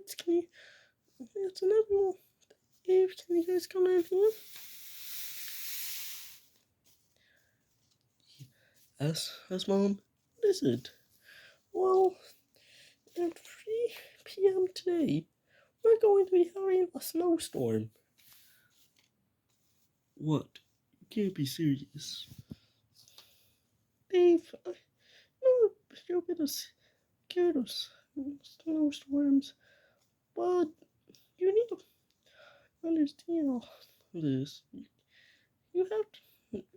lights. Can you? It's an everyone. Dave, can you guys come down here? Yes, Mom. What is it? Well, at 3 p.m. today, we're going to be having a snowstorm. What? You can't be serious. Dave, I know you're a bit scared of snowstorms, but you need to understand all this. You have to,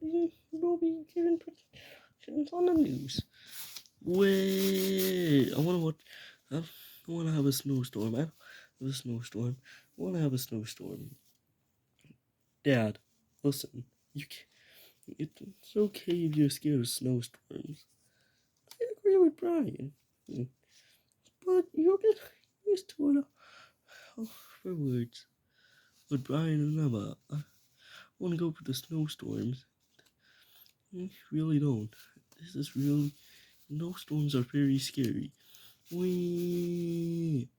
you will be given predictions on the news. Wait, I want to have a snowstorm. I have a snowstorm. I want to have a snowstorm. Dad, listen, it's okay if you're scared of snowstorms. I agree with Brian, but you're a bit used to it afterwards. But Brian and Emma, I want to go for the snowstorms. I really don't. This is really. Snowstorms are very scary. Wee.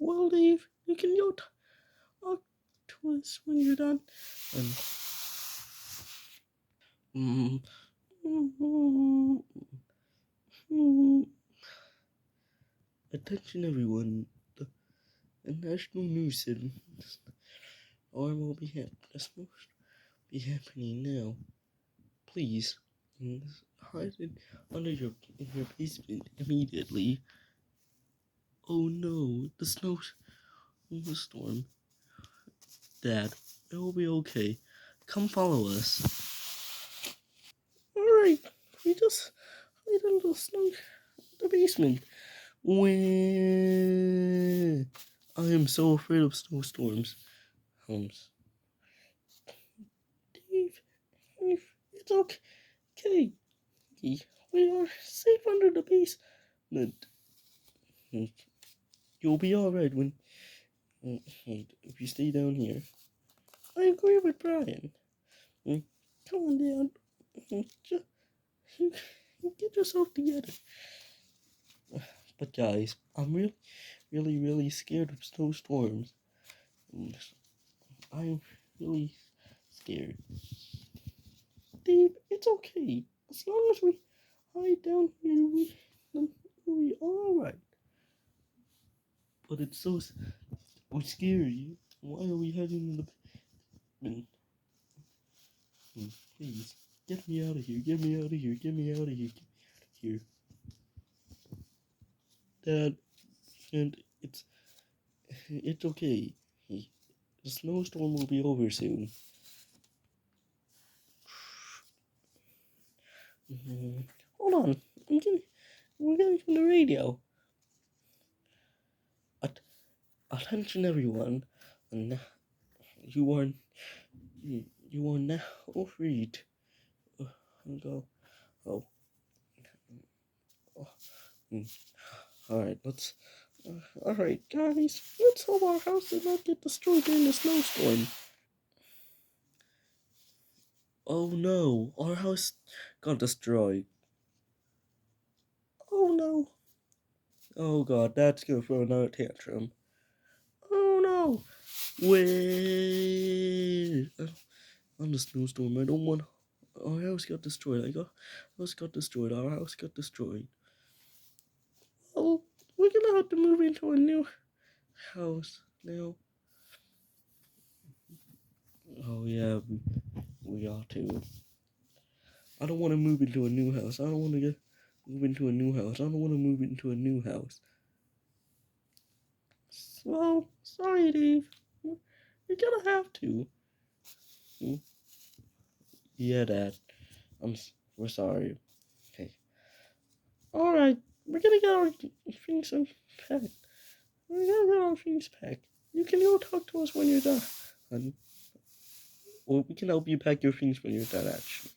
Well, Dave, you can go talk to us when you're done. And attention, everyone! The national news said alarm will be happening now. Please, hide it under in your basement immediately. Oh no, the snowstorm. Dad, it will be okay. Come follow us. Alright, we just hide under the basement. Wah. I am so afraid of snowstorms. Holmes. Dave, it's okay. We are safe under the basement. You'll be alright if you stay down here. I agree with Brian. Come on, Dad. Just, get yourself together. But guys, I'm really scared of snowstorms. I'm really scared. Dave, it's okay. As long as we hide down here, we are alright. But it's so scary. Why are we hiding in the basement? Please, get me out of here. Get me out of here. Get me out of here. Get me out of here. Dad, and it's okay. The snowstorm will be over soon. Hold on, we're getting from the radio. Attention, everyone! And you are now free to go. Oh. Alright, Alright, guys, let's hope our house did not get destroyed during the snowstorm. Oh no, our house got destroyed. Oh no. Oh god, Dad's gonna throw another tantrum. Oh no. Wait. On the snowstorm, I don't want. Our house got destroyed. Our house got destroyed. Oh, we're gonna have to move into a new house now. Oh yeah, we ought to. I don't want to move into a new house. I don't want to move into a new house. I don't want to move into a new house. Well, sorry, Dave. You're gonna have to. Yeah, Dad. We're sorry. Okay. All right, we're gonna get our things packed. You can go talk to us when you're done. Well, we can help you pack your things when you're done, actually.